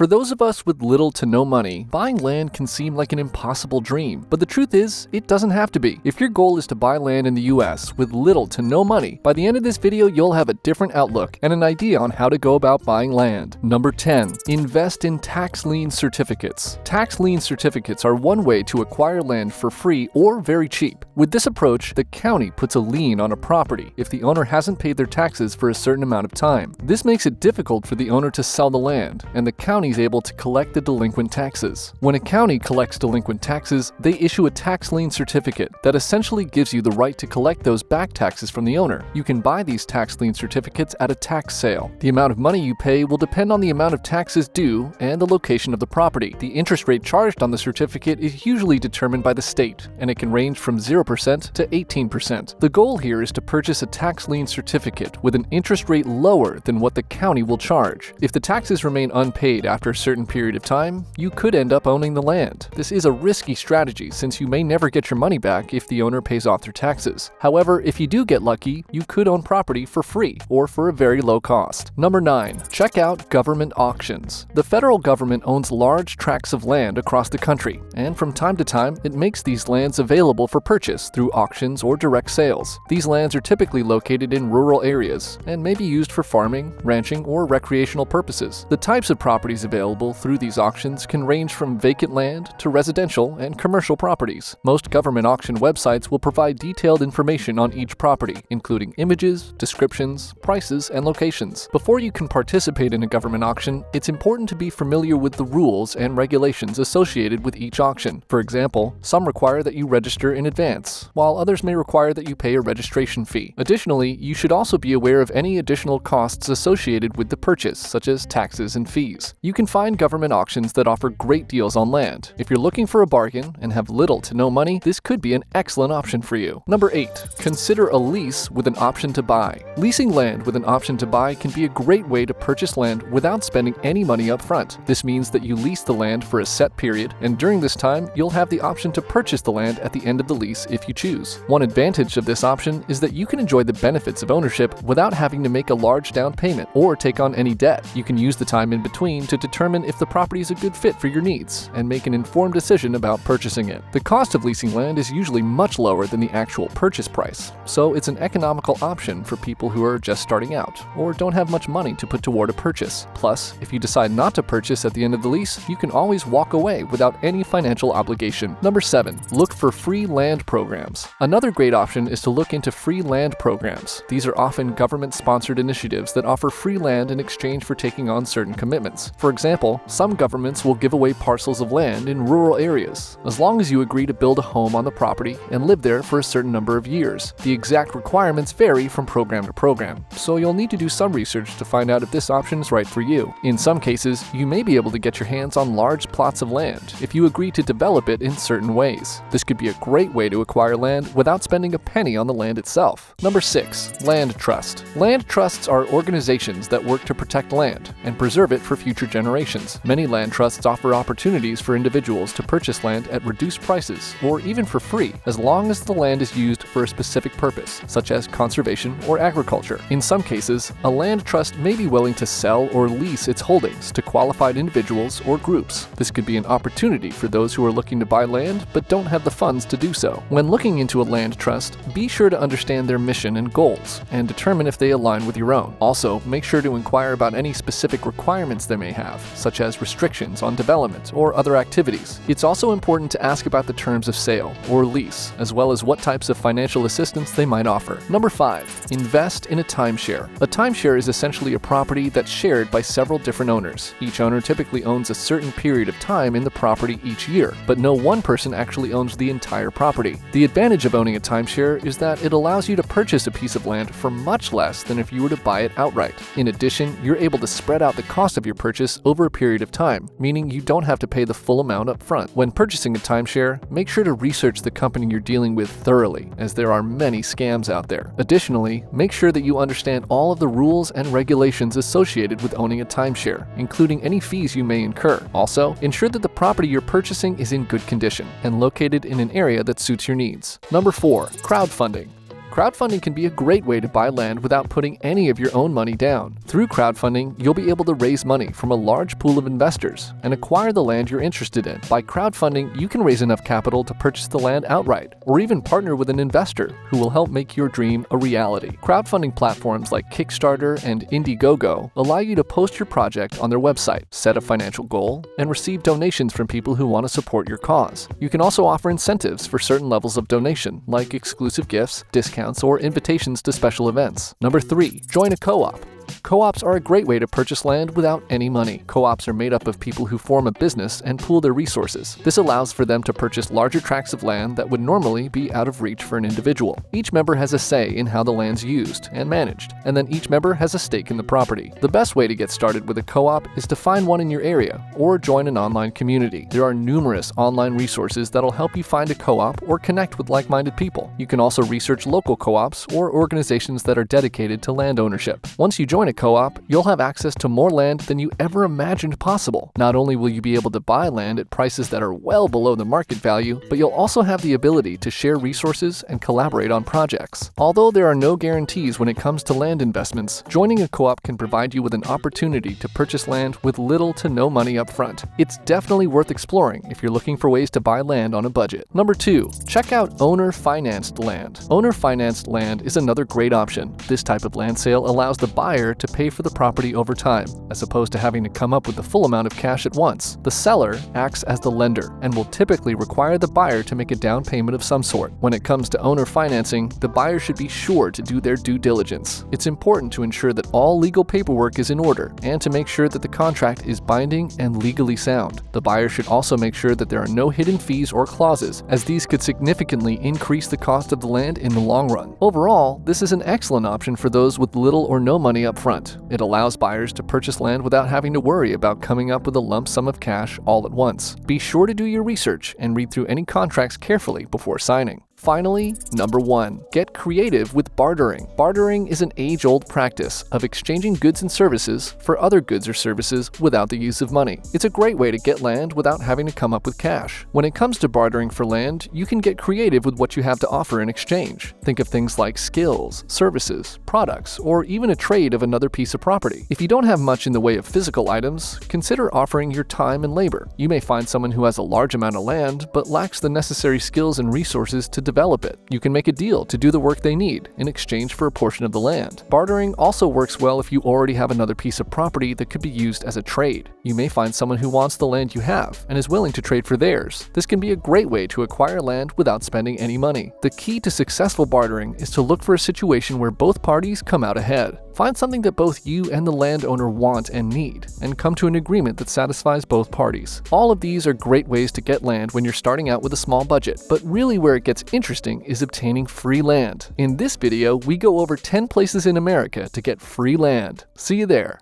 For those of us with little to no money, buying land can seem like an impossible dream, but the truth is, it doesn't have to be. If your goal is to buy land in the US with little to no money, by the end of this video you'll have a different outlook and an idea on how to go about buying land. Number 10. Invest in tax lien certificates. Tax lien certificates are one way to acquire land for free or very cheap. With this approach, the county puts a lien on a property if the owner hasn't paid their taxes for a certain amount of time. This makes it difficult for the owner to sell the land, and the county is able to collect the delinquent taxes. When a county collects delinquent taxes, they issue a tax lien certificate that essentially gives you the right to collect those back taxes from the owner. You can buy these tax lien certificates at a tax sale. The amount of money you pay will depend on the amount of taxes due and the location of the property. The interest rate charged on the certificate is usually determined by the state, and it can range from 0% to 18%. The goal here is to purchase a tax lien certificate with an interest rate lower than what the county will charge. If the taxes remain unpaid after a certain period of time, you could end up owning the land. This is a risky strategy since you may never get your money back if the owner pays off their taxes. However, if you do get lucky, you could own property for free or for a very low cost. Number 9. Check out government auctions. The federal government owns large tracts of land across the country, and from time to time, it makes these lands available for purchase through auctions or direct sales. These lands are typically located in rural areas and may be used for farming, ranching, or recreational purposes. The types of properties available through these auctions can range from vacant land to residential and commercial properties. Most government auction websites will provide detailed information on each property, including images, descriptions, prices, and locations. Before you can participate in a government auction, it's important to be familiar with the rules and regulations associated with each auction. For example, some require that you register in advance, while others may require that you pay a registration fee. Additionally, you should also be aware of any additional costs associated with the purchase, such as taxes and fees. You can find government auctions that offer great deals on land. If you're looking for a bargain and have little to no money, this could be an excellent option for you. Number 8. Consider a lease with an option to buy. Leasing land with an option to buy can be a great way to purchase land without spending any money up front. This means that you lease the land for a set period, and during this time, you'll have the option to purchase the land at the end of the lease if you choose. One advantage of this option is that you can enjoy the benefits of ownership without having to make a large down payment or take on any debt. You can use the time in between to determine if the property is a good fit for your needs and make an informed decision about purchasing it. The cost of leasing land is usually much lower than the actual purchase price, so it's an economical option for people who are just starting out or don't have much money to put toward a purchase. Plus, if you decide not to purchase at the end of the lease, you can always walk away without any financial obligation. Number 7. Look for free land programs. Another great option is to look into free land programs. These are often government-sponsored initiatives that offer free land in exchange for taking on certain commitments. For example, some governments will give away parcels of land in rural areas, as long as you agree to build a home on the property and live there for a certain number of years. The exact requirements vary from program to program, so you'll need to do some research to find out if this option is right for you. In some cases, you may be able to get your hands on large plots of land if you agree to develop it in certain ways. This could be a great way to acquire land without spending a penny on the land itself. Number 6. Land trust. Land trusts are organizations that work to protect land and preserve it for future generations. Many land trusts offer opportunities for individuals to purchase land at reduced prices or even for free, as long as the land is used for a specific purpose, such as conservation or agriculture. In some cases, a land trust may be willing to sell or lease its holdings to qualified individuals or groups. This could be an opportunity for those who are looking to buy land but don't have the funds to do so. When looking into a land trust, be sure to understand their mission and goals and determine if they align with your own. Also, make sure to inquire about any specific requirements they may have, such as restrictions on development or other activities. It's also important to ask about the terms of sale or lease, as well as what types of financial assistance they might offer. Number 5. Invest in a timeshare. A timeshare is essentially a property that's shared by several different owners. Each owner typically owns a certain period of time in the property each year, but no one person actually owns the entire property. The advantage of owning a timeshare is that it allows you to purchase a piece of land for much less than if you were to buy it outright. In addition, you're able to spread out the cost of your purchase over a period of time, meaning you don't have to pay the full amount up front. When purchasing a timeshare, make sure to research the company you're dealing with thoroughly, as there are many scams out there. Additionally, make sure that you understand all of the rules and regulations associated with owning a timeshare, including any fees you may incur. Also, ensure that the property you're purchasing is in good condition and located in an area that suits your needs. Number 4. Crowdfunding. Crowdfunding can be a great way to buy land without putting any of your own money down. Through crowdfunding, you'll be able to raise money from a large pool of investors and acquire the land you're interested in. By crowdfunding, you can raise enough capital to purchase the land outright, or even partner with an investor who will help make your dream a reality. Crowdfunding platforms like Kickstarter and Indiegogo allow you to post your project on their website, set a financial goal, and receive donations from people who want to support your cause. You can also offer incentives for certain levels of donation, like exclusive gifts, discounts, or invitations to special events. Number 3, join a co-op. Co-ops are a great way to purchase land without any money. Co-ops are made up of people who form a business and pool their resources. This allows for them to purchase larger tracts of land that would normally be out of reach for an individual. Each member has a say in how the land's used and managed, and then each member has a stake in the property. The best way to get started with a co-op is to find one in your area or join an online community. There are numerous online resources that'll help you find a co-op or connect with like-minded people. You can also research local co-ops or organizations that are dedicated to land ownership. Once you join a co-op, you'll have access to more land than you ever imagined possible. Not only will you be able to buy land at prices that are well below the market value, but you'll also have the ability to share resources and collaborate on projects. Although there are no guarantees when it comes to land investments, joining a co-op can provide you with an opportunity to purchase land with little to no money up front. It's definitely worth exploring if you're looking for ways to buy land on a budget. Number 2, check out owner-financed land. Owner-financed land is another great option. This type of land sale allows the buyer to pay for the property over time, as opposed to having to come up with the full amount of cash at once. The seller acts as the lender and will typically require the buyer to make a down payment of some sort. When it comes to owner financing, the buyer should be sure to do their due diligence. It's important to ensure that all legal paperwork is in order and to make sure that the contract is binding and legally sound. The buyer should also make sure that there are no hidden fees or clauses, as these could significantly increase the cost of the land in the long run. Overall, this is an excellent option for those with little or no money up front. It allows buyers to purchase land without having to worry about coming up with a lump sum of cash all at once. Be sure to do your research and read through any contracts carefully before signing. Finally, number 1, get creative with bartering. Bartering is an age-old practice of exchanging goods and services for other goods or services without the use of money. It's a great way to get land without having to come up with cash. When it comes to bartering for land, you can get creative with what you have to offer in exchange. Think of things like skills, services, products, or even a trade of another piece of property. If you don't have much in the way of physical items, consider offering your time and labor. You may find someone who has a large amount of land but lacks the necessary skills and resources to develop it. You can make a deal to do the work they need in exchange for a portion of the land. Bartering also works well if you already have another piece of property that could be used as a trade. You may find someone who wants the land you have and is willing to trade for theirs. This can be a great way to acquire land without spending any money. The key to successful bartering is to look for a situation where both parties come out ahead. Find something that both you and the landowner want and need, and come to an agreement that satisfies both parties. All of these are great ways to get land when you're starting out with a small budget, but really where it gets interesting is obtaining free land. In this video, we go over 10 places in America to get free land. See you there.